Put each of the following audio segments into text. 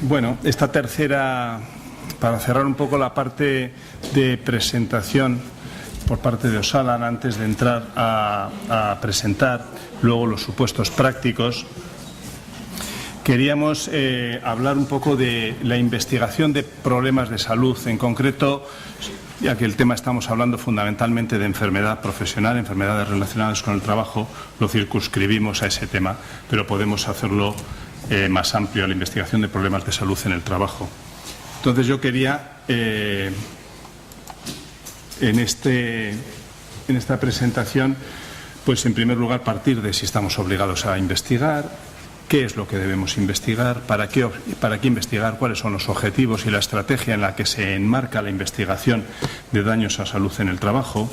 Bueno, esta tercera, para cerrar un poco la parte de presentación por parte de Osalan, antes de entrar a presentar luego los supuestos prácticos, queríamos hablar un poco de la investigación de problemas de salud, en concreto, ya que el tema estamos hablando fundamentalmente de enfermedad profesional, enfermedades relacionadas con el trabajo, lo circunscribimos a ese tema, pero podemos hacerlo más amplio, la investigación de problemas de salud en el trabajo. Entonces yo quería, en esta presentación, pues en primer lugar partir de si estamos obligados a investigar, qué es lo que debemos investigar, para qué investigar, cuáles son los objetivos y la estrategia en la que se enmarca la investigación de daños a salud en el trabajo,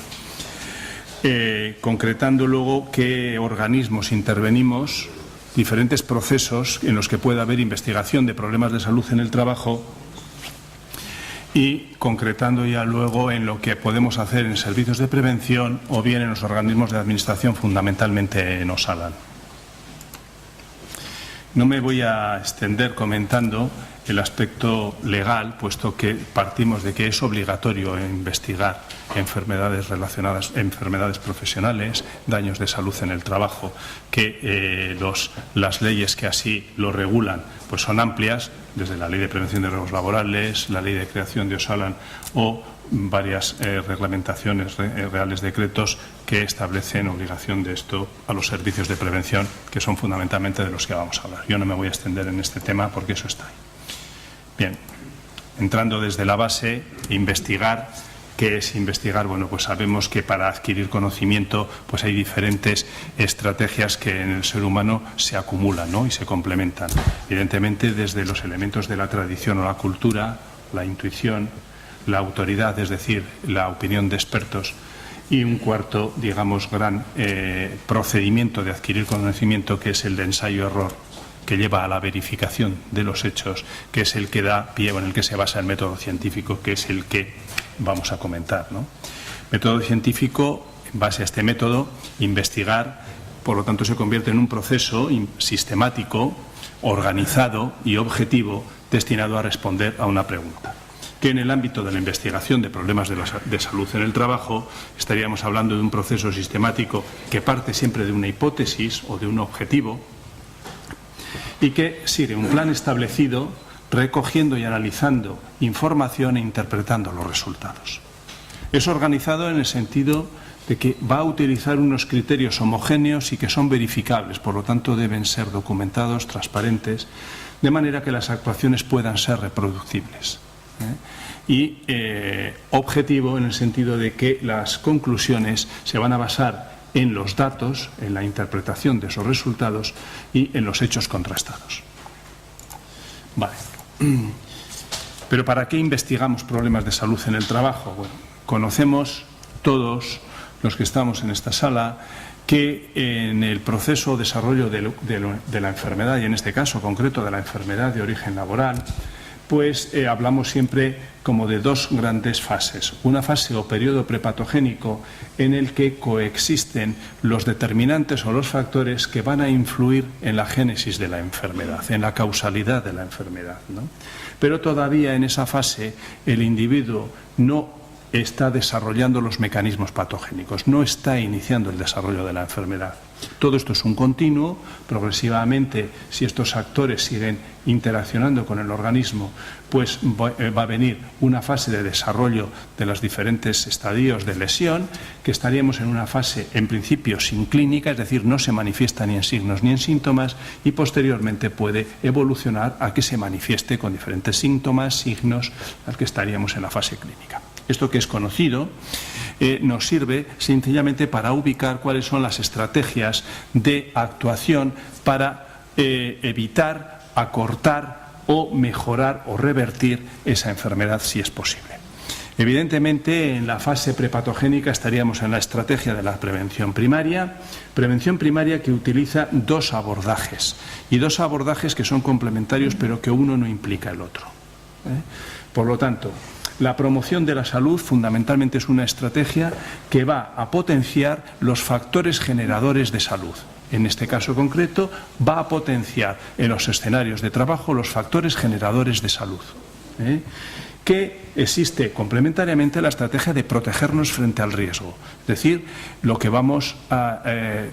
concretando luego qué organismos intervenimos, diferentes procesos en los que puede haber investigación de problemas de salud en el trabajo y concretando ya luego en lo que podemos hacer en servicios de prevención o bien en los organismos de administración, fundamentalmente en Osalan. No me voy a extender comentando el aspecto legal, puesto que partimos de que es obligatorio investigar enfermedades relacionadas, enfermedades profesionales, daños de salud en el trabajo, que las leyes que así lo regulan pues son amplias, desde la Ley de Prevención de Riesgos Laborales, la Ley de Creación de Osalan o varias reglamentaciones, reales decretos que establecen obligación de esto a los servicios de prevención, que son fundamentalmente de los que vamos a hablar. Yo no me voy a extender en este tema porque eso está ahí. Bien, entrando desde la base, investigar. ¿Qué es investigar? Bueno, pues sabemos que para adquirir conocimiento pues hay diferentes estrategias que en el ser humano se acumulan, ¿no? Y se complementan. Evidentemente, desde los elementos de la tradición o la cultura, la intuición, la autoridad, es decir, la opinión de expertos, y un cuarto, digamos, gran procedimiento de adquirir conocimiento, que es el de ensayo-error, que lleva a la verificación de los hechos, que es el que da pie o en el que se basa el método científico, que es el que vamos a comentar, ¿no? Método científico, en base a este método, investigar, por lo tanto, se convierte en un proceso sistemático, organizado y objetivo, destinado a responder a una pregunta. Que en el ámbito de la investigación de problemas de salud en el trabajo estaríamos hablando de un proceso sistemático que parte siempre de una hipótesis o de un objetivo y que sigue un plan establecido recogiendo y analizando información e interpretando los resultados. Es organizado en el sentido de que va a utilizar unos criterios homogéneos y que son verificables, por lo tanto deben ser documentados, transparentes, de manera que las actuaciones puedan ser reproducibles. Y objetivo en el sentido de que las conclusiones se van a basar en los datos, en la interpretación de esos resultados y en los hechos contrastados. Vale. Pero ¿para qué investigamos problemas de salud en el trabajo? Bueno, conocemos todos los que estamos en esta sala que en el proceso de desarrollo de la enfermedad, y en este caso concreto de la enfermedad de origen laboral, pues hablamos siempre como de dos grandes fases. Una fase o periodo prepatogénico en el que coexisten los determinantes o los factores que van a influir en la génesis de la enfermedad, en la causalidad de la enfermedad, ¿no? Pero todavía en esa fase el individuo no está desarrollando los mecanismos patogénicos, no está iniciando el desarrollo de la enfermedad. Todo esto es un continuo, progresivamente, si estos actores siguen interaccionando con el organismo, pues va a venir una fase de desarrollo de los diferentes estadios de lesión, que estaríamos en una fase, en principio, sin clínica, es decir, no se manifiesta ni en signos ni en síntomas, y posteriormente puede evolucionar a que se manifieste con diferentes síntomas, signos, al que estaríamos en la fase clínica. Esto que es conocido nos sirve sencillamente para ubicar cuáles son las estrategias de actuación para evitar, acortar o mejorar o revertir esa enfermedad si es posible. Evidentemente, en la fase prepatogénica estaríamos en la estrategia de la prevención primaria que utiliza dos abordajes, y dos abordajes que son complementarios pero que uno no implica el otro. Por lo tanto, La promoción de la salud fundamentalmente es una estrategia que va a potenciar los factores generadores de salud. En este caso concreto, va a potenciar en los escenarios de trabajo los factores generadores de salud. Que existe complementariamente la estrategia de protegernos frente al riesgo. Es decir, lo que vamos a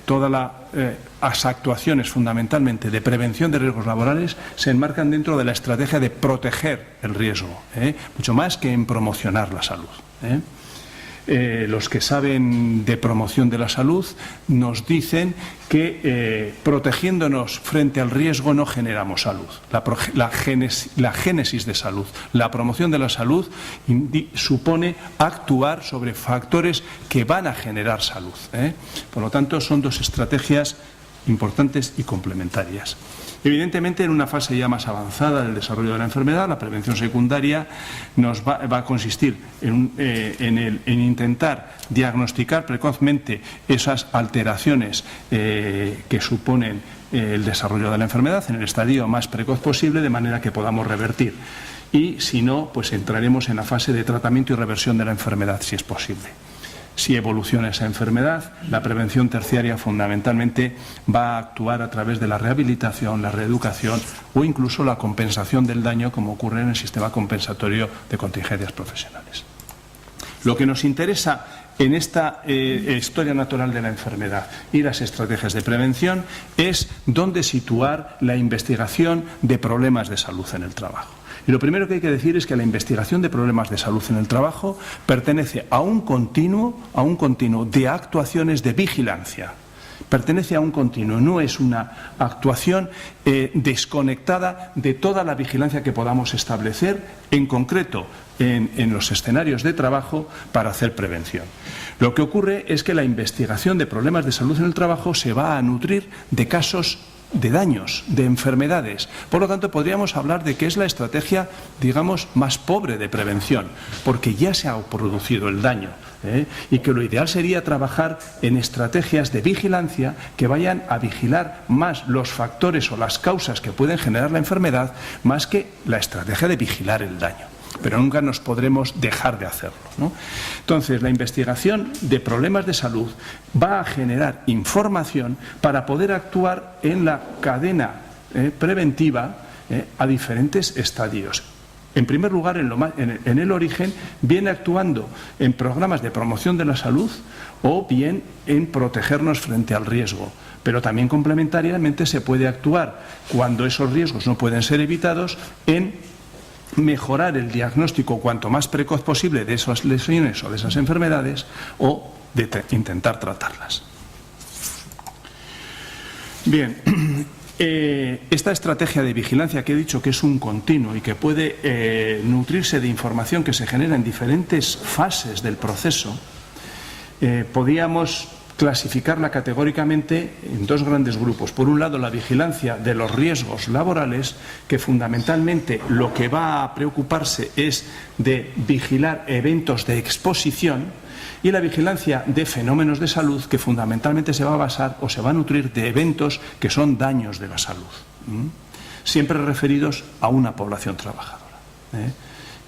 todas las actuaciones fundamentalmente de prevención de riesgos laborales se enmarcan dentro de la estrategia de proteger el riesgo, mucho más que en promocionar la salud. Los que saben de promoción de la salud nos dicen que protegiéndonos frente al riesgo no generamos salud. La génesis de salud, la promoción de la salud supone actuar sobre factores que van a generar salud. Por lo tanto, son dos estrategias importantes y complementarias. Evidentemente, en una fase ya más avanzada del desarrollo de la enfermedad, la prevención secundaria nos va a consistir en intentar diagnosticar precozmente esas alteraciones que suponen el desarrollo de la enfermedad en el estadio más precoz posible, de manera que podamos revertir. Y si no, pues entraremos en la fase de tratamiento y reversión de la enfermedad, si es posible. Si evoluciona esa enfermedad, la prevención terciaria fundamentalmente va a actuar a través de la rehabilitación, la reeducación o incluso la compensación del daño, como ocurre en el sistema compensatorio de contingencias profesionales. Lo que nos interesa en esta historia natural de la enfermedad y las estrategias de prevención es dónde situar la investigación de problemas de salud en el trabajo. Y lo primero que hay que decir es que la investigación de problemas de salud en el trabajo pertenece a un continuo de actuaciones de vigilancia. Pertenece a un continuo, no es una actuación desconectada de toda la vigilancia que podamos establecer, en concreto en los escenarios de trabajo, para hacer prevención. Lo que ocurre es que la investigación de problemas de salud en el trabajo se va a nutrir de casos de daños, de enfermedades. Por lo tanto, podríamos hablar de que es la estrategia, digamos, más pobre de prevención, porque ya se ha producido el daño, y que lo ideal sería trabajar en estrategias de vigilancia que vayan a vigilar más los factores o las causas que pueden generar la enfermedad, más que la estrategia de vigilar el daño. Pero nunca nos podremos dejar de hacerlo, ¿no? Entonces, la investigación de problemas de salud va a generar información para poder actuar en la cadena preventiva a diferentes estadios. En primer lugar, en el origen, viene actuando en programas de promoción de la salud o bien en protegernos frente al riesgo. Pero también complementariamente se puede actuar, cuando esos riesgos no pueden ser evitados, en mejorar el diagnóstico cuanto más precoz posible de esas lesiones o de esas enfermedades, o de intentar tratarlas. Bien, esta estrategia de vigilancia que he dicho que es un continuo y que puede nutrirse de información que se genera en diferentes fases del proceso, podríamos clasificarla categóricamente en dos grandes grupos. Por un lado, la vigilancia de los riesgos laborales, que fundamentalmente lo que va a preocuparse es de vigilar eventos de exposición, y la vigilancia de fenómenos de salud, que fundamentalmente se va a basar o se va a nutrir de eventos que son daños de la salud, siempre referidos a una población trabajadora.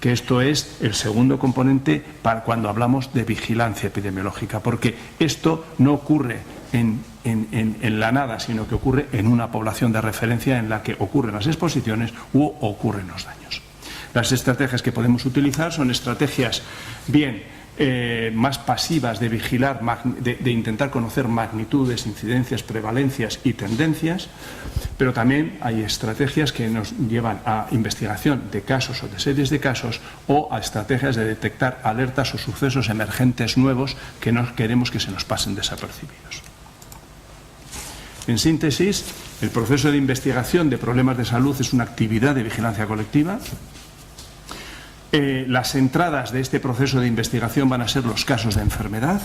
Que esto es el segundo componente para cuando hablamos de vigilancia epidemiológica, porque esto no ocurre en la nada, sino que ocurre en una población de referencia en la que ocurren las exposiciones u ocurren los daños. Las estrategias que podemos utilizar son estrategias bien más pasivas de vigilar, de intentar conocer magnitudes, incidencias, prevalencias y tendencias, pero también hay estrategias que nos llevan a investigación de casos o de series de casos, o a estrategias de detectar alertas o sucesos emergentes nuevos que no queremos que se nos pasen desapercibidos. En síntesis, el proceso de investigación de problemas de salud es una actividad de vigilancia colectiva. Las entradas de este proceso de investigación van a ser los casos de enfermedad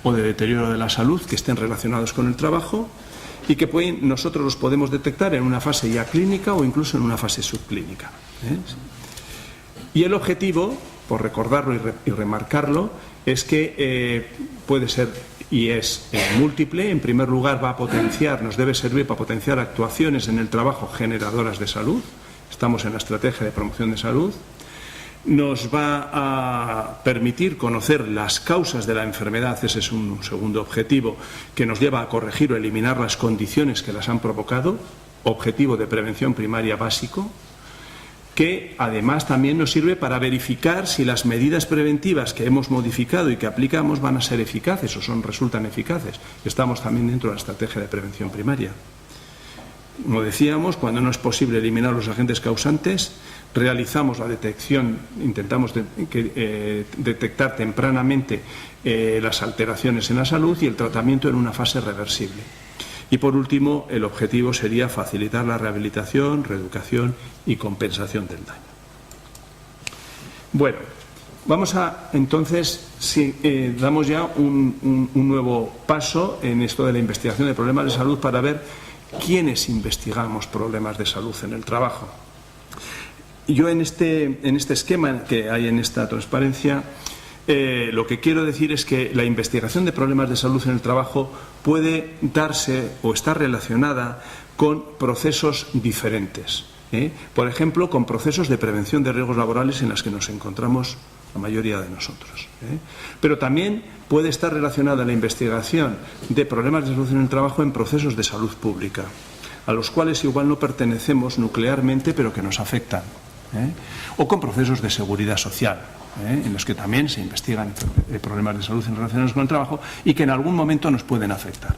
o de deterioro de la salud que estén relacionados con el trabajo y que nosotros los podemos detectar en una fase ya clínica o incluso en una fase subclínica. Y el objetivo, por recordarlo y remarcarlo, es que puede ser y es múltiple. En primer lugar, nos debe servir para potenciar actuaciones en el trabajo generadoras de salud. Estamos en la estrategia de promoción de salud. nos va a permitir conocer las causas de la enfermedad, ese es un segundo objetivo, que nos lleva a corregir o eliminar las condiciones que las han provocado, objetivo de prevención primaria básico, que además también nos sirve para verificar si las medidas preventivas que hemos modificado y que aplicamos van a ser eficaces o resultan eficaces. Estamos también dentro de la estrategia de prevención primaria. Como decíamos, cuando no es posible eliminar los agentes causantes, realizamos la detección, intentamos detectar tempranamente las alteraciones en la salud y el tratamiento en una fase reversible. Y por último, el objetivo sería facilitar la rehabilitación, reeducación y compensación del daño. Bueno, vamos a entonces, damos ya un nuevo paso en esto de la investigación de problemas de salud para ver quiénes investigamos problemas de salud en el trabajo. Yo en este esquema que hay en esta transparencia, lo que quiero decir es que la investigación de problemas de salud en el trabajo puede darse o estar relacionada con procesos diferentes. Por ejemplo, con procesos de prevención de riesgos laborales en los que nos encontramos la mayoría de nosotros. Pero también puede estar relacionada la investigación de problemas de salud en el trabajo en procesos de salud pública, a los cuales igual no pertenecemos nuclearmente, pero que nos afectan. O con procesos de seguridad social, en los que también se investigan problemas de salud relacionados con el trabajo y que en algún momento nos pueden afectar.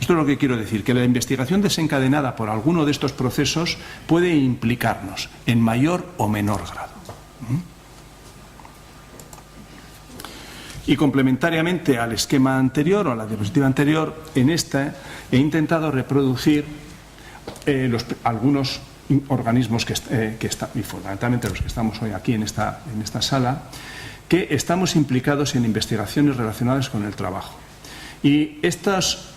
Esto es lo que quiero decir, que la investigación desencadenada por alguno de estos procesos puede implicarnos en mayor o menor grado. Y complementariamente al esquema anterior o a la diapositiva anterior, en esta he intentado reproducir algunos organismos que están, y fundamentalmente los que estamos hoy aquí en esta sala, que estamos implicados en investigaciones relacionadas con el trabajo. Y estos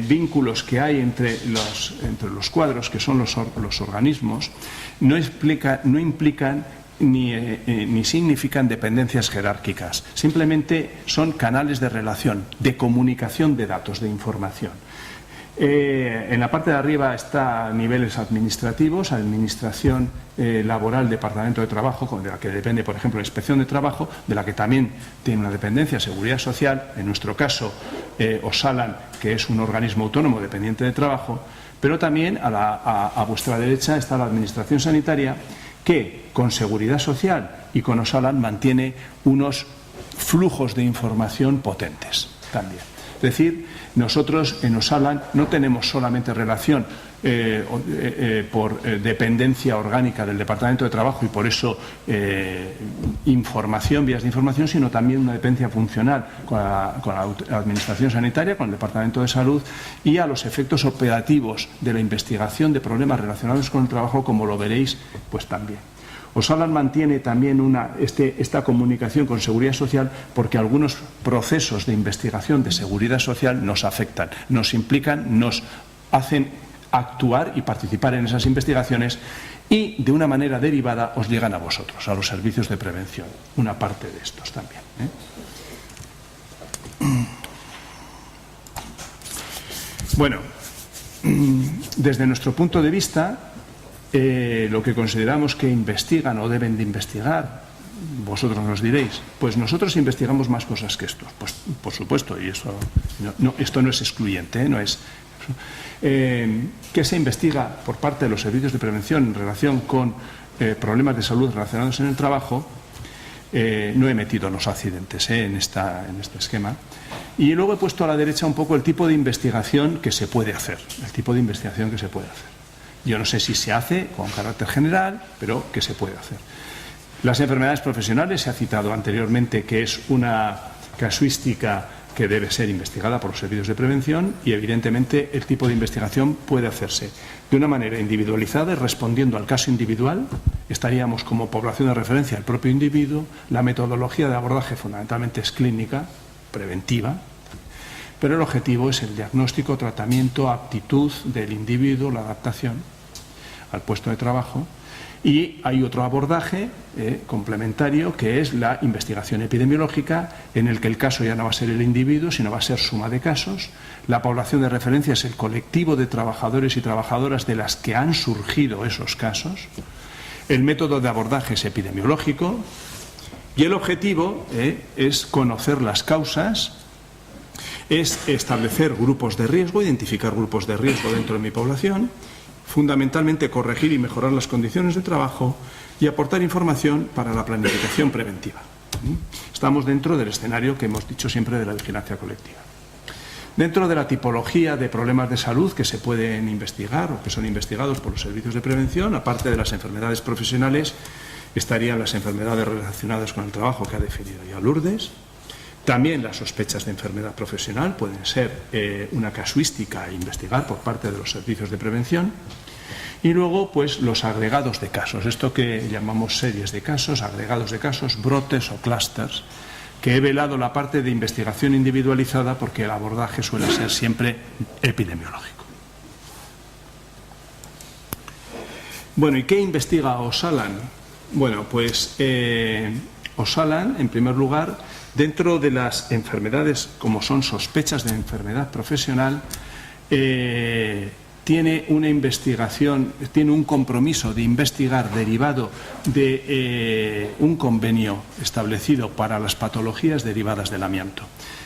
vínculos que hay entre los cuadros, que son los organismos, no implican ni significan dependencias jerárquicas. Simplemente son canales de relación, de comunicación de datos, de información. En la parte de arriba está niveles administrativos, administración laboral, departamento de trabajo, de la que depende, por ejemplo, la inspección de trabajo, de la que también tiene una dependencia, seguridad social, en nuestro caso Osalan, que es un organismo autónomo dependiente de trabajo, pero también a vuestra derecha está la administración sanitaria, que con seguridad social y con Osalan mantiene unos flujos de información potentes también. Es decir, nosotros en Osalan no tenemos solamente relación por dependencia orgánica del Departamento de Trabajo y por eso vías de información, sino también una dependencia funcional con la Administración Sanitaria, con el Departamento de Salud y a los efectos operativos de la investigación de problemas relacionados con el trabajo, como lo veréis, pues también. Osalan mantiene también esta comunicación con Seguridad Social porque algunos procesos de investigación de Seguridad Social nos afectan, nos implican, nos hacen actuar y participar en esas investigaciones y de una manera derivada os llegan a vosotros, a los servicios de prevención, una parte de estos también. Bueno, desde nuestro punto de vista, lo que consideramos que investigan o deben de investigar, vosotros nos diréis, pues nosotros investigamos más cosas que estos, pues por supuesto, y esto no es excluyente, no es. ¿Qué se investiga por parte de los servicios de prevención en relación con problemas de salud relacionados en el trabajo? No he metido los accidentes en este esquema. Y luego he puesto a la derecha un poco el tipo de investigación que se puede hacer. Yo no sé si se hace con carácter general, pero que se puede hacer. Las enfermedades profesionales, se ha citado anteriormente que es una casuística que debe ser investigada por los servicios de prevención y, evidentemente, el tipo de investigación puede hacerse de una manera individualizada y respondiendo al caso individual. Estaríamos como población de referencia el propio individuo. La metodología de abordaje fundamentalmente es clínica, preventiva, pero el objetivo es el diagnóstico, tratamiento, aptitud del individuo, la adaptación al puesto de trabajo. Y hay otro abordaje complementario, que es la investigación epidemiológica, en el que el caso ya no va a ser el individuo, sino va a ser suma de casos. La población de referencia es el colectivo de trabajadores y trabajadoras de las que han surgido esos casos. El método de abordaje es epidemiológico y el objetivo es conocer las causas, es establecer grupos de riesgo, identificar grupos de riesgo dentro de mi población, fundamentalmente corregir y mejorar las condiciones de trabajo y aportar información para la planificación preventiva. Estamos dentro del escenario que hemos dicho siempre de la vigilancia colectiva. Dentro de la tipología de problemas de salud que se pueden investigar o que son investigados por los servicios de prevención, aparte de las enfermedades profesionales, estarían las enfermedades relacionadas con el trabajo que ha definido ya Lourdes. También las sospechas de enfermedad profesional pueden ser una casuística a investigar por parte de los servicios de prevención. Y luego, pues, los agregados de casos, esto que llamamos series de casos, agregados de casos, brotes o clústeres, que he velado la parte de investigación individualizada porque el abordaje suele ser siempre epidemiológico. Bueno, ¿y qué investiga Osalan? Bueno, pues Osalan, en primer lugar, dentro de las enfermedades, como son sospechas de enfermedad profesional, tiene una investigación, tiene un compromiso de investigar derivado de un convenio establecido para las patologías derivadas del amianto.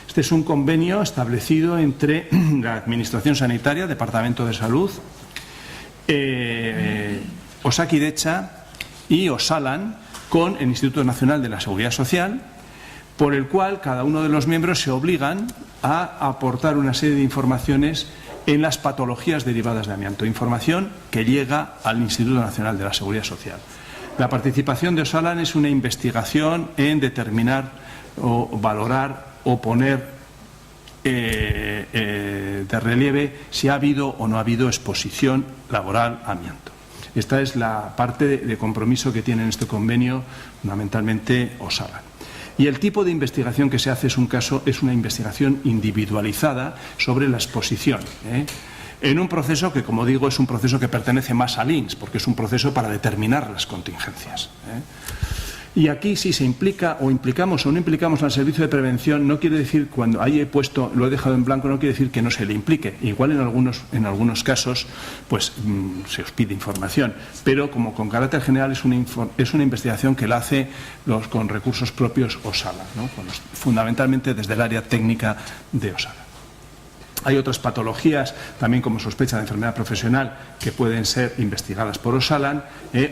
Este es un convenio establecido entre la Administración Sanitaria, Departamento de Salud, Osakidetza y Osalan con el Instituto Nacional de la Seguridad Social, por el cual cada uno de los miembros se obligan a aportar una serie de informaciones en las patologías derivadas de amianto, información que llega al Instituto Nacional de la Seguridad Social. La participación de Osalan es una investigación en determinar o valorar o poner de relieve si ha habido o no ha habido exposición laboral a amianto. Esta es la parte de compromiso que tiene en este convenio fundamentalmente Osalan. Y el tipo de investigación que se hace es una investigación individualizada sobre la exposición, en un proceso que, como digo, es un proceso que pertenece más al INS, porque es un proceso para determinar las contingencias. Y aquí, si se implica o implicamos o no implicamos al servicio de prevención, no quiere decir, cuando ahí he puesto, lo he dejado en blanco, no quiere decir que no se le implique. Igual en algunos casos pues se os pide información, pero como con carácter general es una investigación que la hace con recursos propios Osalan, ¿no? Fundamentalmente desde el área técnica de Osalan. Hay otras patologías, también como sospecha de enfermedad profesional, que pueden ser investigadas por Osalan,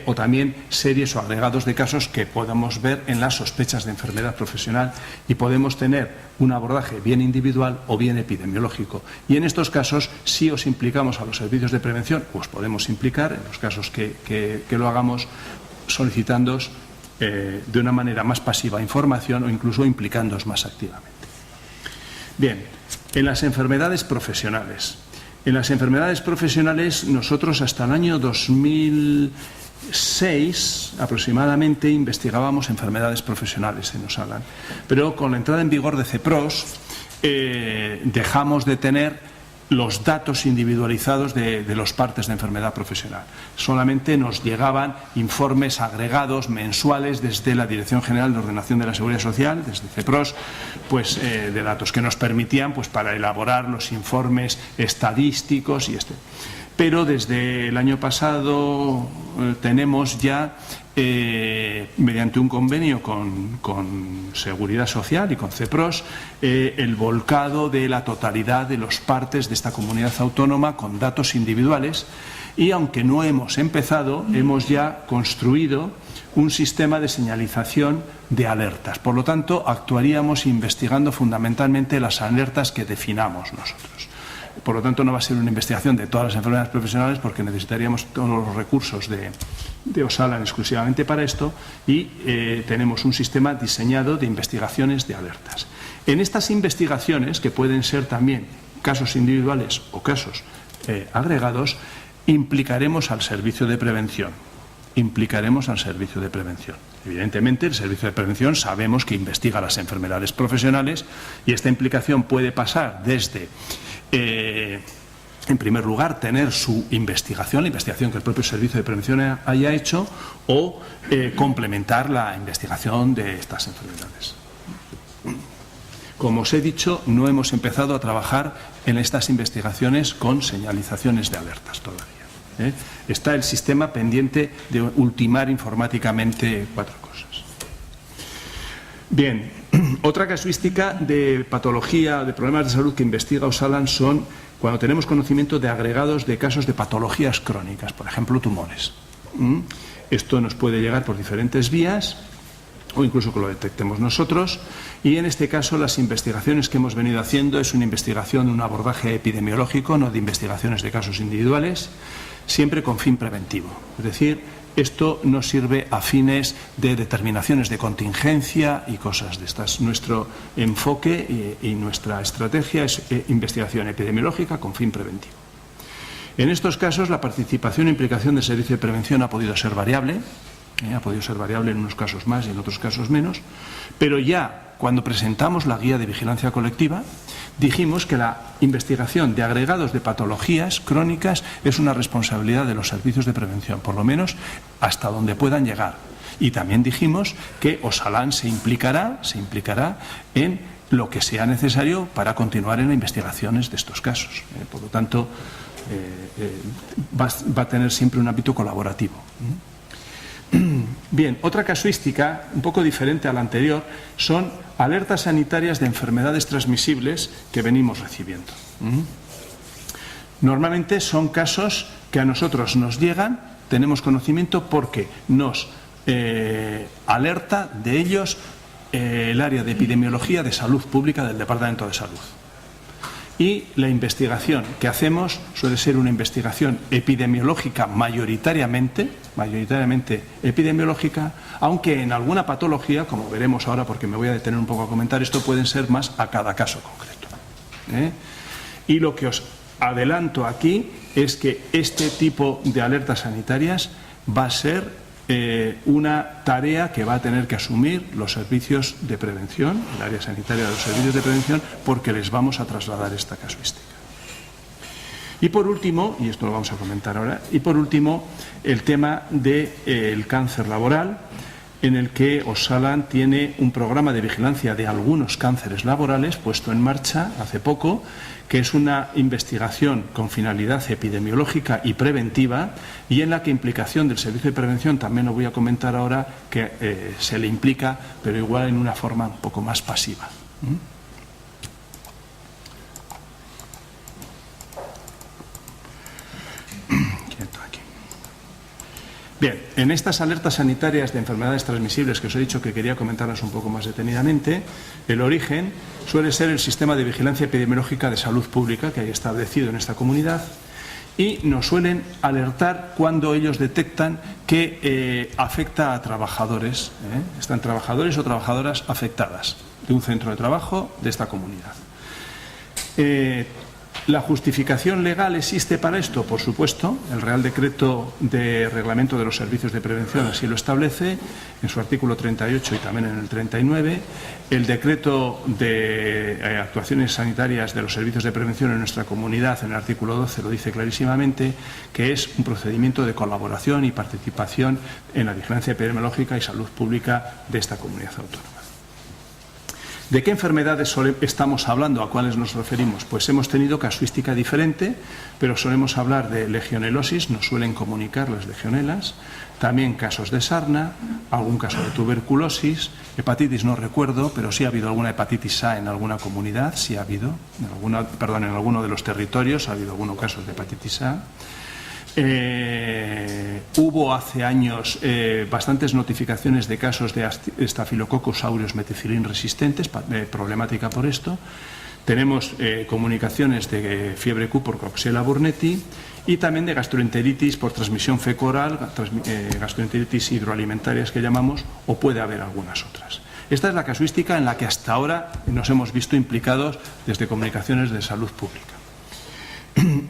o también series o agregados de casos que podamos ver en las sospechas de enfermedad profesional y podemos tener un abordaje bien individual o bien epidemiológico. Y en estos casos, si os implicamos a los servicios de prevención, os podemos implicar en los casos que lo hagamos solicitándoos de una manera más pasiva información o incluso implicándoos más activamente. Bien. En las enfermedades profesionales. En las enfermedades profesionales nosotros hasta el año 2006 aproximadamente investigábamos enfermedades profesionales en Osalan. Pero con la entrada en vigor de CEPROS dejamos de tener los datos individualizados de los partes de enfermedad profesional. Solamente nos llegaban informes agregados mensuales desde la Dirección General de Ordenación de la Seguridad Social, desde CEPROS, pues de datos que nos permitían pues para elaborar los informes estadísticos y Pero desde el año pasado tenemos ya, mediante un convenio con Seguridad Social y con CEPROS, el volcado de la totalidad de los partes de esta comunidad autónoma con datos individuales y, aunque no hemos empezado, hemos ya construido un sistema de señalización de alertas. Por lo tanto, actuaríamos investigando fundamentalmente las alertas que definamos nosotros. Por lo tanto, no va a ser una investigación de todas las enfermedades profesionales porque necesitaríamos todos los recursos de Osalan exclusivamente para esto y tenemos un sistema diseñado de investigaciones de alertas. En estas investigaciones, que pueden ser también casos individuales o casos agregados, implicaremos al servicio de prevención. Evidentemente, el servicio de prevención sabemos que investiga las enfermedades profesionales y esta implicación puede pasar desde en primer lugar, tener su investigación, la investigación que el propio Servicio de Prevención haya hecho, o complementar la investigación de estas enfermedades. Como os he dicho, no hemos empezado a trabajar en estas investigaciones con señalizaciones de alertas todavía. Está el sistema pendiente de ultimar informáticamente 4 cosas. Bien, otra casuística de patología, de problemas de salud que investiga Osalan son cuando tenemos conocimiento de agregados de casos de patologías crónicas, por ejemplo, tumores. Esto nos puede llegar por diferentes vías o incluso que lo detectemos nosotros, y en este caso las investigaciones que hemos venido haciendo es una investigación, un abordaje epidemiológico, no de investigaciones de casos individuales, siempre con fin preventivo. Es decir, esto nos sirve a fines de determinaciones de contingencia y cosas de estas. Nuestro enfoque y nuestra estrategia es investigación epidemiológica con fin preventivo. En estos casos la participación e implicación del servicio de prevención ha podido ser variable, en unos casos más y en otros casos menos, pero ya cuando presentamos la guía de vigilancia colectiva dijimos que la investigación de agregados de patologías crónicas es una responsabilidad de los servicios de prevención, por lo menos hasta donde puedan llegar. Y también dijimos que Osalan se implicará en lo que sea necesario para continuar en las investigaciones de estos casos. Por lo tanto, va a tener siempre un ámbito colaborativo. Bien, otra casuística, un poco diferente a la anterior, son alertas sanitarias de enfermedades transmisibles que venimos recibiendo. Normalmente son casos que a nosotros nos llegan, tenemos conocimiento porque nos alerta de ellos el área de epidemiología de salud pública del Departamento de Salud. Y la investigación que hacemos suele ser una investigación epidemiológica mayoritariamente epidemiológica, aunque en alguna patología, como veremos ahora porque me voy a detener un poco a comentar esto, pueden ser más a cada caso concreto. Y lo que os adelanto aquí es que este tipo de alertas sanitarias va a ser una tarea que va a tener que asumir los servicios de prevención, el área sanitaria de los servicios de prevención, porque les vamos a trasladar esta casuística. Y por último, y esto lo vamos a comentar ahora, el tema del cáncer laboral, en el que Osalan tiene un programa de vigilancia de algunos cánceres laborales puesto en marcha hace poco, que es una investigación con finalidad epidemiológica y preventiva, y en la que implicación del servicio de prevención, también lo voy a comentar ahora, que se le implica, pero igual en una forma un poco más pasiva. Bien, en estas alertas sanitarias de enfermedades transmisibles que os he dicho que quería comentarlas un poco más detenidamente, el origen suele ser el sistema de vigilancia epidemiológica de salud pública que hay establecido en esta comunidad, y nos suelen alertar cuando ellos detectan que afecta a trabajadores, están trabajadores o trabajadoras afectadas de un centro de trabajo de esta comunidad. ¿La justificación legal existe para esto? Por supuesto, el Real Decreto de Reglamento de los Servicios de Prevención así lo establece, en su artículo 38 y también en el 39. El Decreto de Actuaciones Sanitarias de los Servicios de Prevención en nuestra comunidad, en el artículo 12, lo dice clarísimamente, que es un procedimiento de colaboración y participación en la vigilancia epidemiológica y salud pública de esta comunidad autónoma. ¿De qué enfermedades estamos hablando? ¿A cuáles nos referimos? Pues hemos tenido casuística diferente, pero solemos hablar de legionelosis, nos suelen comunicar las legionelas, también casos de sarna, algún caso de tuberculosis, hepatitis no recuerdo, pero sí ha habido alguna hepatitis A en alguna comunidad, sí ha habido, en alguno de los territorios ha habido algunos casos de hepatitis A. Hubo hace años bastantes notificaciones de casos de Staphylococcus aureus meticilin resistentes, problemática por esto. Tenemos comunicaciones de fiebre Q por Coxiella burnetii y también de gastroenteritis por transmisión fecal-oral, gastroenteritis hidroalimentarias que llamamos, o puede haber algunas otras. Esta es la casuística en la que hasta ahora nos hemos visto implicados desde Comunicaciones de Salud Pública.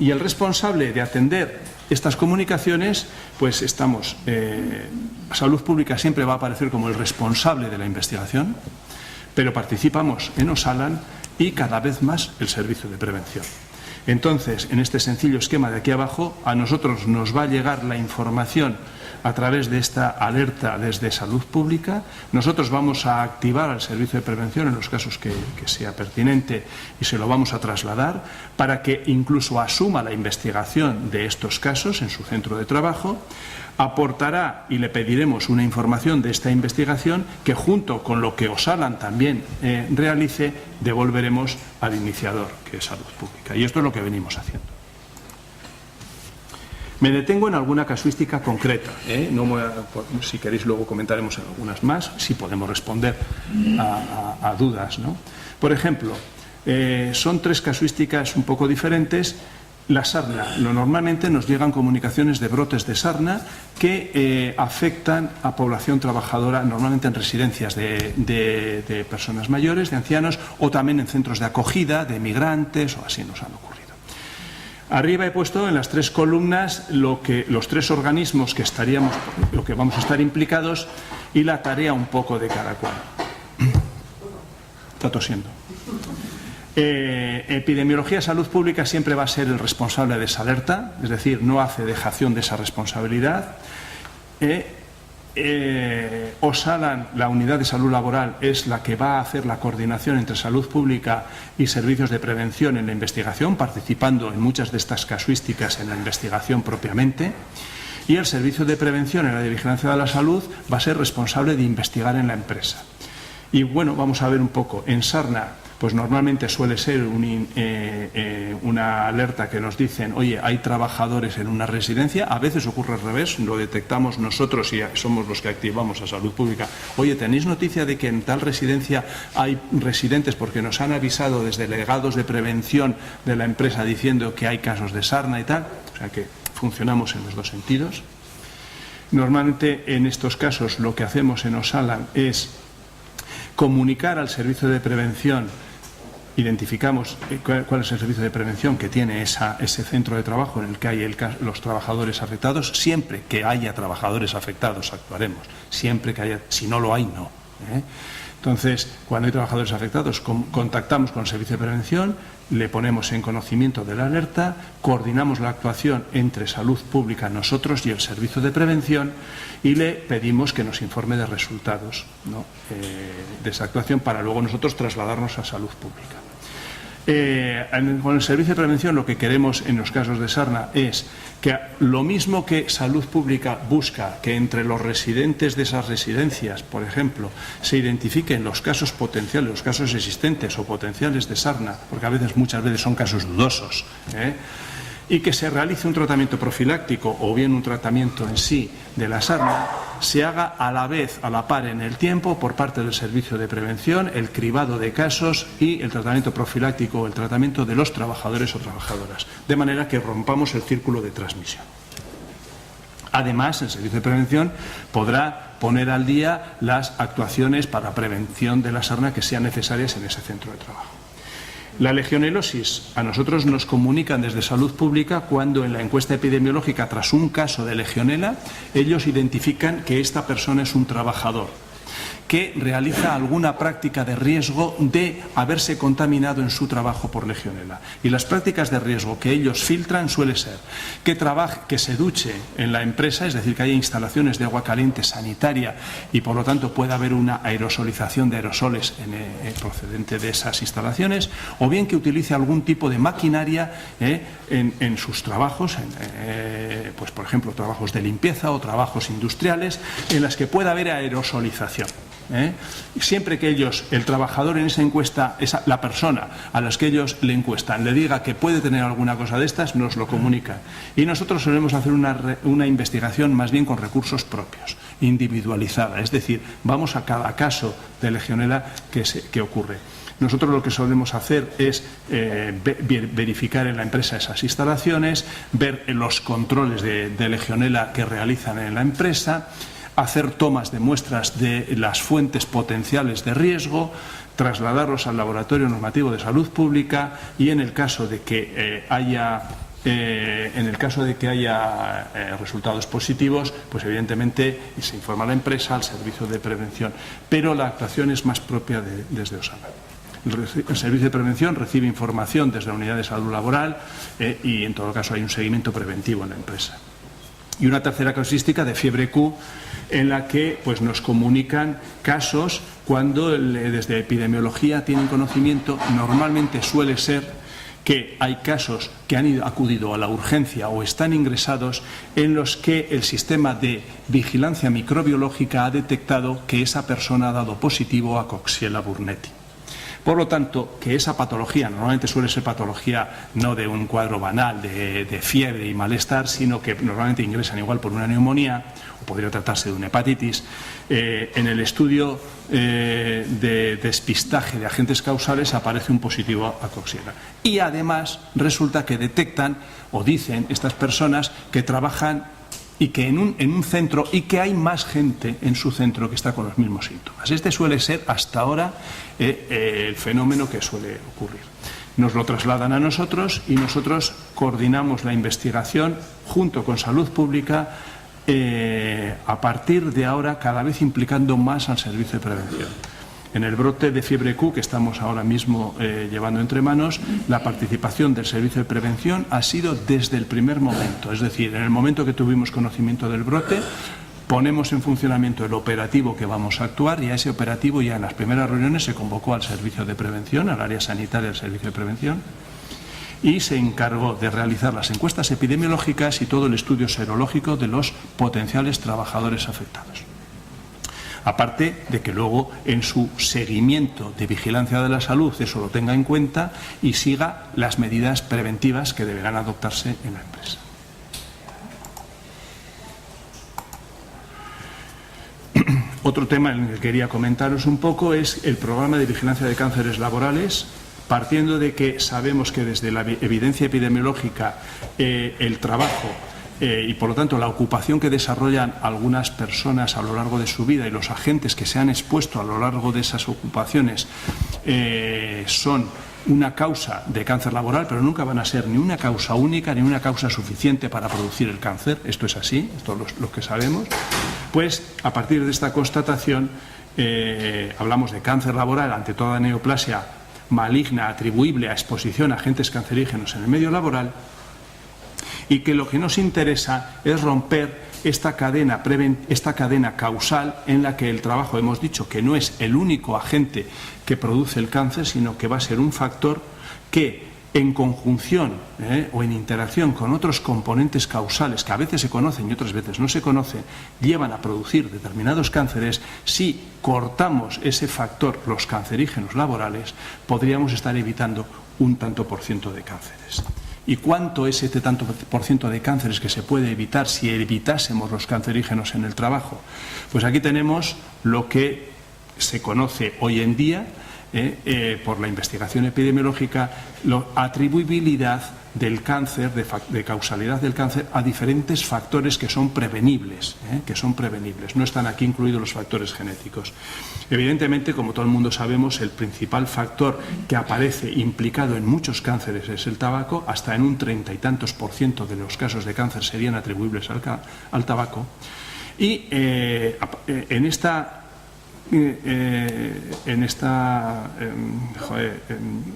Y el responsable de atender estas comunicaciones, pues estamos, Salud Pública siempre va a aparecer como el responsable de la investigación, pero participamos en Osalan y cada vez más el servicio de prevención. Entonces, en este sencillo esquema de aquí abajo, a nosotros nos va a llegar la información a través de esta alerta desde Salud Pública. Nosotros vamos a activar al servicio de prevención en los casos que sea pertinente y se lo vamos a trasladar para que incluso asuma la investigación de estos casos en su centro de trabajo. Aportará y le pediremos una información de esta investigación que, junto con lo que Osalan también realice, devolveremos al iniciador, que es Salud Pública. Y esto es lo que venimos haciendo. Me detengo en alguna casuística concreta, si queréis luego comentaremos en algunas más, si podemos responder a dudas, ¿no? Por ejemplo, son 3 casuísticas un poco diferentes. La sarna, normalmente nos llegan comunicaciones de brotes de sarna que afectan a población trabajadora, normalmente en residencias de personas mayores, de ancianos, o también en centros de acogida, de migrantes, o así nos han ocurrido. Arriba he puesto en las 3 columnas los 3 organismos lo que vamos a estar implicados y la tarea un poco de cada cual. Está tosiendo. Epidemiología, Salud Pública siempre va a ser el responsable de esa alerta, es decir, no hace dejación de esa responsabilidad. Osalan, la unidad de salud laboral, es la que va a hacer la coordinación entre Salud Pública y servicios de prevención en la investigación, participando en muchas de estas casuísticas en la investigación propiamente. Y el servicio de prevención en la de vigilancia de la salud va a ser responsable de investigar en la empresa. Y bueno, vamos a ver un poco. En sarna, pues normalmente suele ser una alerta que nos dicen, oye, hay trabajadores en una residencia. A veces ocurre al revés, lo detectamos nosotros y somos los que activamos a Salud Pública. Oye, ¿tenéis noticia de que en tal residencia hay residentes? Porque nos han avisado desde delegados de prevención de la empresa diciendo que hay casos de sarna y tal. O sea que funcionamos en los 2 sentidos. Normalmente en estos casos lo que hacemos en Osalan es comunicar al servicio de prevención. Identificamos cuál es el servicio de prevención que tiene ese centro de trabajo en el que hay los trabajadores afectados. Siempre que haya trabajadores afectados actuaremos, siempre que haya, si no lo hay, no. Entonces, cuando hay trabajadores afectados, contactamos con el servicio de prevención, le ponemos en conocimiento de la alerta, coordinamos la actuación entre Salud Pública, nosotros y el servicio de prevención y le pedimos que nos informe de resultados, ¿no?, de esa actuación para luego nosotros trasladarnos a Salud Pública. Con el servicio de prevención lo que queremos en los casos de sarna es que lo mismo que Salud Pública busca que entre los residentes de esas residencias, por ejemplo, se identifiquen los casos potenciales, los casos existentes o potenciales de sarna, porque muchas veces son casos dudosos, y que se realice un tratamiento profiláctico o bien un tratamiento en sí de la sarna, se haga a la vez, a la par en el tiempo, por parte del servicio de prevención, el cribado de casos y el tratamiento profiláctico o el tratamiento de los trabajadores o trabajadoras, de manera que rompamos el círculo de transmisión. Además, el servicio de prevención podrá poner al día las actuaciones para prevención de la sarna que sean necesarias en ese centro de trabajo. La legionelosis, a nosotros nos comunican desde Salud Pública cuando en la encuesta epidemiológica, tras un caso de legionela, ellos identifican que esta persona es un trabajador que realiza alguna práctica de riesgo de haberse contaminado en su trabajo por legionela. Y las prácticas de riesgo que ellos filtran suele ser que se duche en la empresa, es decir, que haya instalaciones de agua caliente sanitaria y por lo tanto pueda haber una aerosolización de aerosoles procedente de esas instalaciones, o bien que utilice algún tipo de maquinaria en sus trabajos, pues por ejemplo trabajos de limpieza o trabajos industriales en las que pueda haber aerosolización. Siempre que el trabajador en esa encuesta, la persona a las que ellos le encuestan, le diga que puede tener alguna cosa de estas, nos lo comunican. Y nosotros solemos hacer una investigación más bien con recursos propios, individualizada, es decir, vamos a cada caso de legionela que ocurre. Nosotros lo que solemos hacer es verificar en la empresa esas instalaciones, ver los controles de legionela que realizan en la empresa, hacer tomas de muestras de las fuentes potenciales de riesgo, trasladarlos al laboratorio normativo de Salud Pública y en el caso de que haya resultados positivos, pues evidentemente se informa a la empresa, al servicio de prevención, pero la actuación es más propia desde Osalan. El servicio de prevención recibe información desde la unidad de salud laboral y en todo caso hay un seguimiento preventivo en la empresa. Y una tercera casuística de fiebre Q, en la que pues, nos comunican casos cuando desde epidemiología tienen conocimiento. Normalmente suele ser que hay casos que han acudido a la urgencia o están ingresados en los que el sistema de vigilancia microbiológica ha detectado que esa persona ha dado positivo a Coxiella burnetii. Por lo tanto, que esa patología normalmente suele ser patología no de un cuadro banal de fiebre y malestar, sino que normalmente ingresan igual por una neumonía o podría tratarse de una hepatitis. En el estudio de despistaje de agentes causales aparece un positivo a Coxiella. Y además resulta que detectan o dicen estas personas que trabajan y que en un centro y que hay más gente en su centro que está con los mismos síntomas. Este suele ser hasta ahora el fenómeno que suele ocurrir. Nos lo trasladan a nosotros y nosotros coordinamos la investigación junto con Salud Pública a partir de ahora cada vez implicando más al servicio de prevención. En el brote de fiebre Q que estamos ahora mismo llevando entre manos, la participación del servicio de prevención ha sido desde el primer momento. Es decir, en el momento que tuvimos conocimiento del brote, ponemos en funcionamiento el operativo que vamos a actuar y a ese operativo ya en las primeras reuniones se convocó al servicio de prevención, al área sanitaria del servicio de prevención, y se encargó de realizar las encuestas epidemiológicas y todo el estudio serológico de los potenciales trabajadores afectados. Aparte de que luego en su seguimiento de vigilancia de la salud eso lo tenga en cuenta y siga las medidas preventivas que deberán adoptarse en la empresa. Otro tema en el que quería comentaros un poco es el programa de vigilancia de cánceres laborales, partiendo de que sabemos que desde la evidencia epidemiológica el trabajo y por lo tanto la ocupación que desarrollan algunas personas a lo largo de su vida y los agentes que se han expuesto a lo largo de esas ocupaciones son una causa de cáncer laboral, pero nunca van a ser ni una causa única ni una causa suficiente para producir el cáncer. Esto es así, esto es lo que sabemos. Pues a partir de esta constatación hablamos de cáncer laboral ante toda neoplasia maligna atribuible a exposición a agentes cancerígenos en el medio laboral, y que lo que nos interesa es romper esta cadena causal en la que el trabajo, hemos dicho que no es el único agente que produce el cáncer, sino que va a ser un factor que en conjunción o en interacción con otros componentes causales que a veces se conocen y otras veces no se conocen, llevan a producir determinados cánceres. Si cortamos ese factor, los cancerígenos laborales, podríamos estar evitando un tanto por ciento de cánceres. ¿Y cuánto es este tanto por ciento de cánceres que se puede evitar si evitásemos los cancerígenos en el trabajo? Pues aquí tenemos lo que se conoce hoy en día por la investigación epidemiológica, la atribuibilidad del cáncer, de causalidad del cáncer a diferentes factores que son prevenibles, No están aquí incluidos los factores genéticos. Evidentemente, como todo el mundo sabemos, el principal factor que aparece implicado en muchos cánceres es el tabaco. Hasta en un 30 y tantos % de los casos de cáncer serían atribuibles al tabaco. Y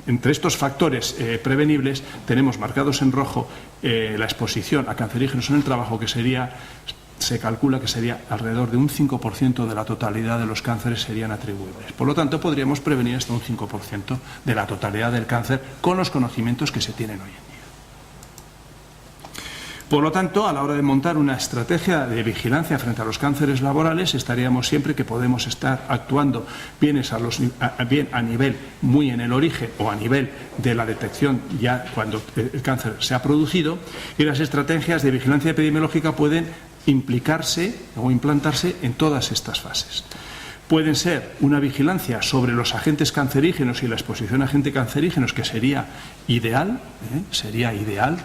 entre estos factores prevenibles tenemos marcados en rojo la exposición a cancerígenos en el trabajo, que se calcula que sería alrededor de un 5% de la totalidad de los cánceres serían atribuibles. Por lo tanto, podríamos prevenir hasta un 5% de la totalidad del cáncer con los conocimientos que se tienen hoy en día. Por lo tanto, a la hora de montar una estrategia de vigilancia frente a los cánceres laborales, estaríamos siempre que podemos estar actuando bien a nivel muy en el origen o a nivel de la detección ya cuando el cáncer se ha producido, y las estrategias de vigilancia epidemiológica pueden implicarse o implantarse en todas estas fases. Pueden ser una vigilancia sobre los agentes cancerígenos y la exposición a agentes cancerígenos, que sería ideal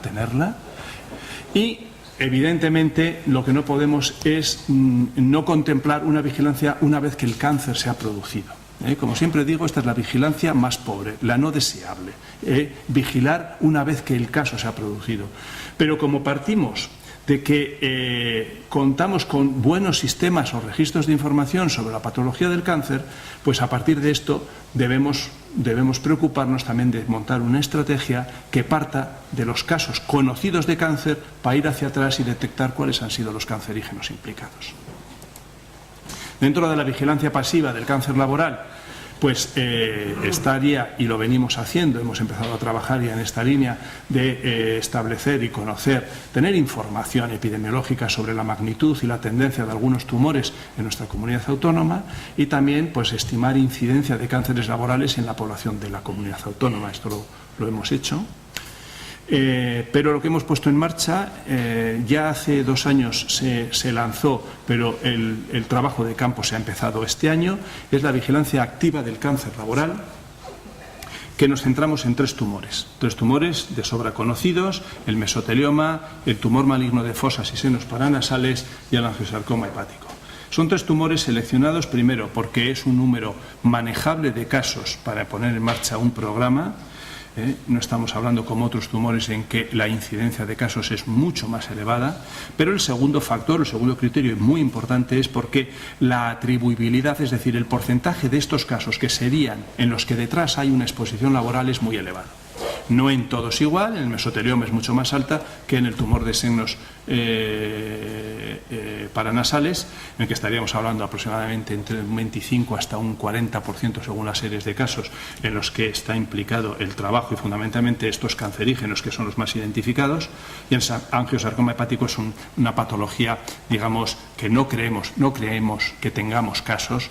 tenerla. Y, evidentemente, lo que no podemos es no contemplar una vigilancia una vez que el cáncer se ha producido. Como siempre digo, esta es la vigilancia más pobre, la no deseable. Vigilar una vez que el caso se ha producido. Pero como partimos de que contamos con buenos sistemas o registros de información sobre la patología del cáncer, pues a partir de esto debemos preocuparnos también de montar una estrategia que parta de los casos conocidos de cáncer para ir hacia atrás y detectar cuáles han sido los cancerígenos implicados. Dentro de la vigilancia pasiva del cáncer laboral, pues estaría, y lo venimos haciendo, hemos empezado a trabajar ya en esta línea de establecer y conocer, tener información epidemiológica sobre la magnitud y la tendencia de algunos tumores en nuestra comunidad autónoma y también pues estimar incidencia de cánceres laborales en la población de la comunidad autónoma. Esto lo hemos hecho. Pero lo que hemos puesto en marcha, ya hace 2 años se lanzó, pero el trabajo de campo se ha empezado este año, es la vigilancia activa del cáncer laboral, que nos centramos en 3 tumores. 3 tumores de sobra conocidos: el mesotelioma, el tumor maligno de fosas y senos paranasales y el angiosarcoma hepático. Son 3 tumores seleccionados, primero, porque es un número manejable de casos para poner en marcha un programa. No estamos hablando como otros tumores en que la incidencia de casos es mucho más elevada, pero el segundo factor, el segundo criterio muy importante es porque la atribuibilidad, es decir, el porcentaje de estos casos que serían en los que detrás hay una exposición laboral es muy elevado. No en todos igual, en el mesotelioma es mucho más alta que en el tumor de senos paranasales, en el que estaríamos hablando aproximadamente entre un 25 hasta un 40% según las series de casos en los que está implicado el trabajo y fundamentalmente estos cancerígenos que son los más identificados. Y el angiosarcoma hepático es una patología, digamos, que no creemos que tengamos casos,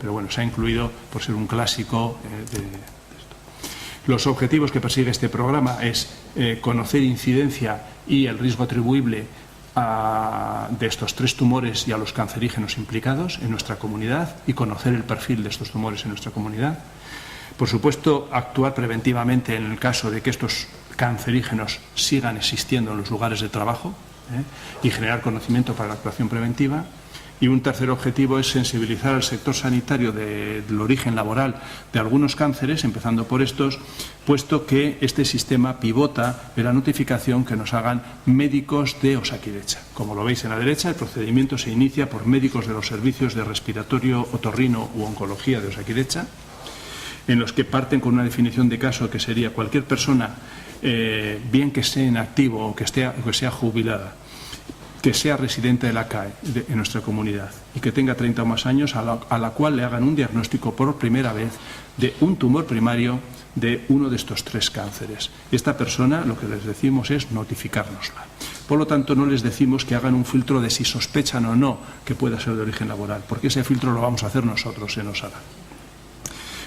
pero bueno, se ha incluido por ser un clásico de esto. Los objetivos que persigue este programa es conocer incidencia y el riesgo atribuible de estos 3 tumores y a los cancerígenos implicados en nuestra comunidad y conocer el perfil de estos tumores en nuestra comunidad. Por supuesto, actuar preventivamente en el caso de que estos cancerígenos sigan existiendo en los lugares de trabajo y generar conocimiento para la actuación preventiva. Y un tercer objetivo es sensibilizar al sector sanitario del origen laboral de algunos cánceres, empezando por estos, puesto que este sistema pivota en la notificación que nos hagan médicos de Osakidetza. Como lo veis en la derecha, el procedimiento se inicia por médicos de los servicios de respiratorio, otorrino u oncología de Osakidetza, en los que parten con una definición de caso que sería cualquier persona, bien que esté en activo o que sea jubilada, que sea residente de la CAE en nuestra comunidad y que tenga 30 o más años, a la cual le hagan un diagnóstico por primera vez de un tumor primario de uno de estos 3 cánceres. Esta persona, lo que les decimos es notificárnosla. Por lo tanto, no les decimos que hagan un filtro de si sospechan o no que pueda ser de origen laboral, porque ese filtro lo vamos a hacer nosotros en Osalan.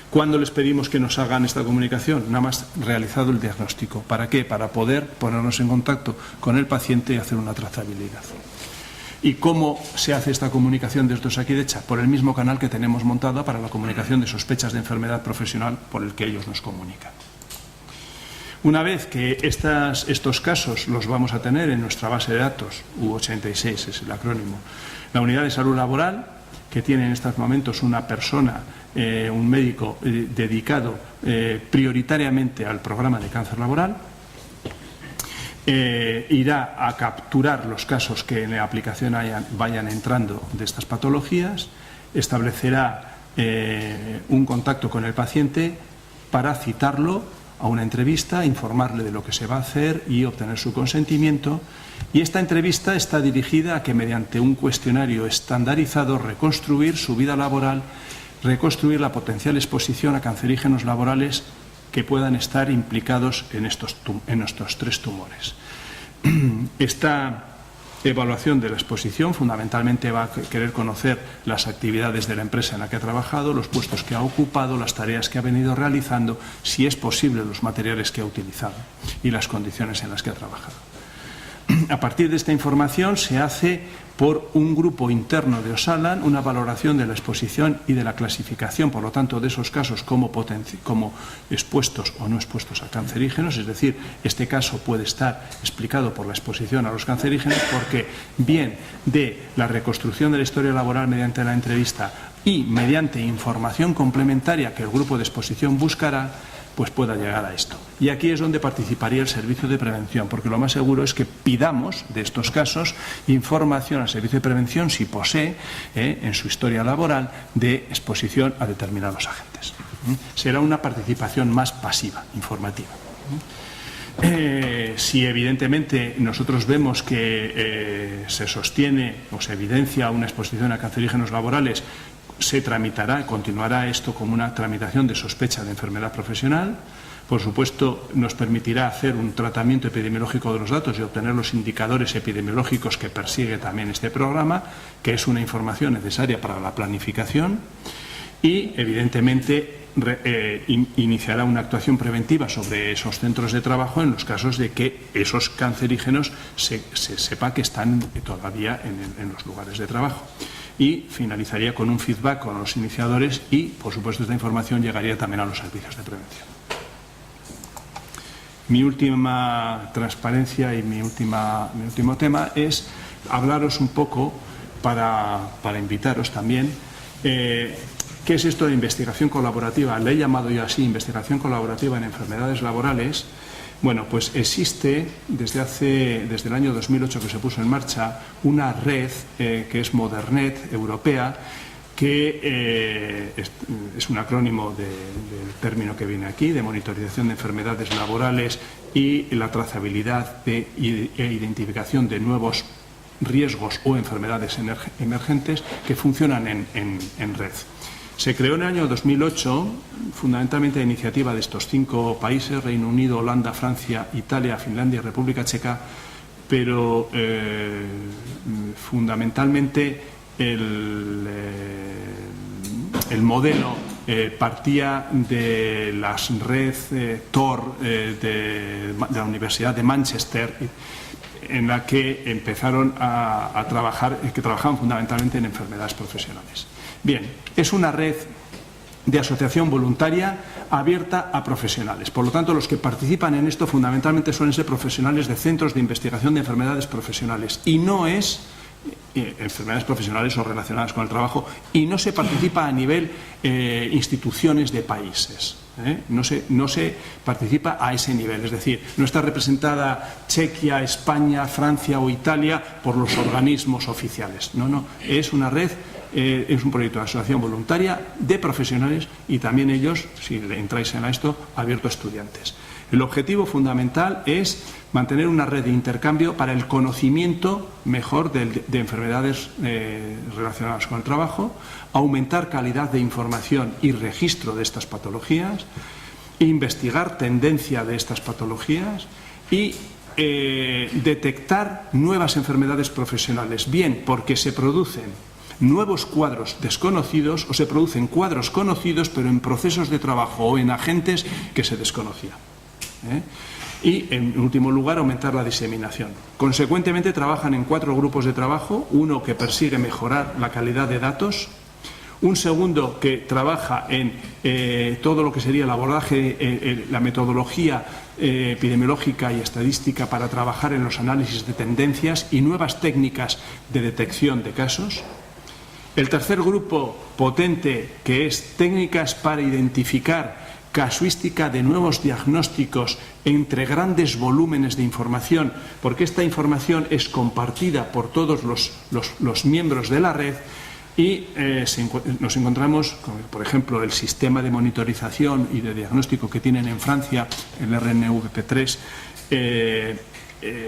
¿Cuándo les pedimos que nos hagan esta comunicación? Nada más realizado el diagnóstico. ¿Para qué? Para poder ponernos en contacto con el paciente y hacer una trazabilidad. ¿Y cómo se hace esta comunicación desde Osakidetza? Por el mismo canal que tenemos montado para la comunicación de sospechas de enfermedad profesional por el que ellos nos comunican. Una vez que estos casos los vamos a tener en nuestra base de datos, U86 es el acrónimo, la unidad de salud laboral, que tiene en estos momentos una persona, un médico dedicado prioritariamente al programa de cáncer laboral, irá a capturar los casos que en la aplicación vayan entrando de estas patologías, establecerá un contacto con el paciente para citarlo a una entrevista, informarle de lo que se va a hacer y obtener su consentimiento. Y esta entrevista está dirigida a que mediante un cuestionario estandarizado reconstruir su vida laboral, reconstruir la potencial exposición a cancerígenos laborales que puedan estar implicados en estos 3 tumores. Esta evaluación de la exposición fundamentalmente va a querer conocer las actividades de la empresa en la que ha trabajado, los puestos que ha ocupado, las tareas que ha venido realizando, si es posible los materiales que ha utilizado y las condiciones en las que ha trabajado. A partir de esta información se hace por un grupo interno de Osalan una valoración de la exposición y de la clasificación, por lo tanto, de esos casos como expuestos o no expuestos a cancerígenos. Es decir, este caso puede estar explicado por la exposición a los cancerígenos porque bien de la reconstrucción de la historia laboral mediante la entrevista y mediante información complementaria que el grupo de exposición buscará, pues pueda llegar a esto. Y aquí es donde participaría el servicio de prevención, porque lo más seguro es que pidamos de estos casos información al servicio de prevención, si posee, en su historia laboral, de exposición a determinados agentes. Será una participación más pasiva, informativa. Si evidentemente nosotros vemos que se sostiene o se evidencia una exposición a cancerígenos laborales, se tramitará, continuará esto como una tramitación de sospecha de enfermedad profesional. Por supuesto, nos permitirá hacer un tratamiento epidemiológico de los datos y obtener los indicadores epidemiológicos que persigue también este programa, que es una información necesaria para la planificación. Y, evidentemente, iniciará una actuación preventiva sobre esos centros de trabajo en los casos de que esos cancerígenos se sepa que están todavía en los lugares de trabajo. Y finalizaría con un feedback con los iniciadores y, por supuesto, esta información llegaría también a los servicios de prevención. Mi última transparencia y mi último tema es hablaros un poco, para invitaros también, ¿qué es esto de investigación colaborativa? Le he llamado yo así, investigación colaborativa en enfermedades laborales. Bueno, pues existe desde el año 2008 que se puso en marcha una red que es Modernet europea, que es un acrónimo del término que viene aquí, de monitorización de enfermedades laborales y la trazabilidad e identificación de nuevos riesgos o enfermedades emergentes que funcionan en red. Se creó en el año 2008, fundamentalmente a iniciativa de estos 5 países, Reino Unido, Holanda, Francia, Italia, Finlandia y República Checa, pero fundamentalmente el modelo partía de la red TOR de la Universidad de Manchester, en la que empezaron a trabajar, que trabajaban fundamentalmente en enfermedades profesionales. Bien, es una red de asociación voluntaria abierta a profesionales. Por lo tanto, los que participan en esto fundamentalmente suelen ser profesionales de centros de investigación de enfermedades profesionales y no es enfermedades profesionales o relacionadas con el trabajo, y no se participa a nivel instituciones de países. No se participa a ese nivel, es decir, no está representada Chequia, España, Francia o Italia por los organismos oficiales. No, es una red, es un proyecto de asociación voluntaria de profesionales y también ellos, si entráis en esto, abierto a estudiantes. El objetivo fundamental es mantener una red de intercambio para el conocimiento mejor de enfermedades relacionadas con el trabajo, aumentar calidad de información y registro de estas patologías, investigar tendencia de estas patologías y detectar nuevas enfermedades profesionales, bien porque se producen nuevos cuadros desconocidos o se producen cuadros conocidos pero en procesos de trabajo o en agentes que se desconocían. Y, en último lugar, aumentar la diseminación. Consecuentemente, trabajan en 4 grupos de trabajo: uno que persigue mejorar la calidad de datos, un segundo que trabaja en todo lo que sería el abordaje, la metodología epidemiológica y estadística para trabajar en los análisis de tendencias y nuevas técnicas de detección de casos. El tercer grupo potente, que es técnicas para identificar casuística de nuevos diagnósticos entre grandes volúmenes de información, porque esta información es compartida por todos los miembros de la red y nos encontramos con, por ejemplo, el sistema de monitorización y de diagnóstico que tienen en Francia, el RNVP3,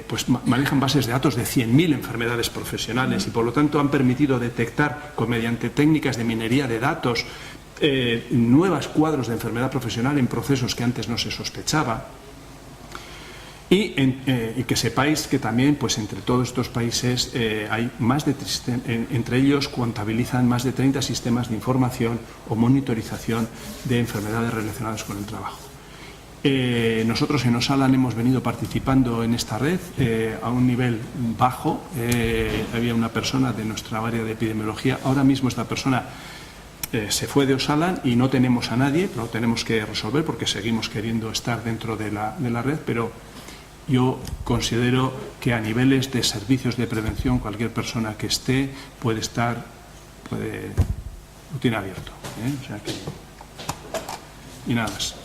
pues manejan bases de datos de 100.000 enfermedades profesionales y, por lo tanto, han permitido detectar mediante técnicas de minería de datos nuevos cuadros de enfermedad profesional en procesos que antes no se sospechaba. Y que sepáis que también, pues entre todos estos países hay entre ellos contabilizan más de 30 sistemas de información o monitorización de enfermedades relacionadas con el trabajo. Nosotros en Osalan hemos venido participando en esta red a un nivel bajo. Había una persona de nuestra área de epidemiología. Ahora mismo esta persona se fue de Osalan y no tenemos a nadie, lo tenemos que resolver porque seguimos queriendo estar dentro de la red, pero yo considero que a niveles de servicios de prevención cualquier persona que esté lo tiene abierto. O sea que, y nada más.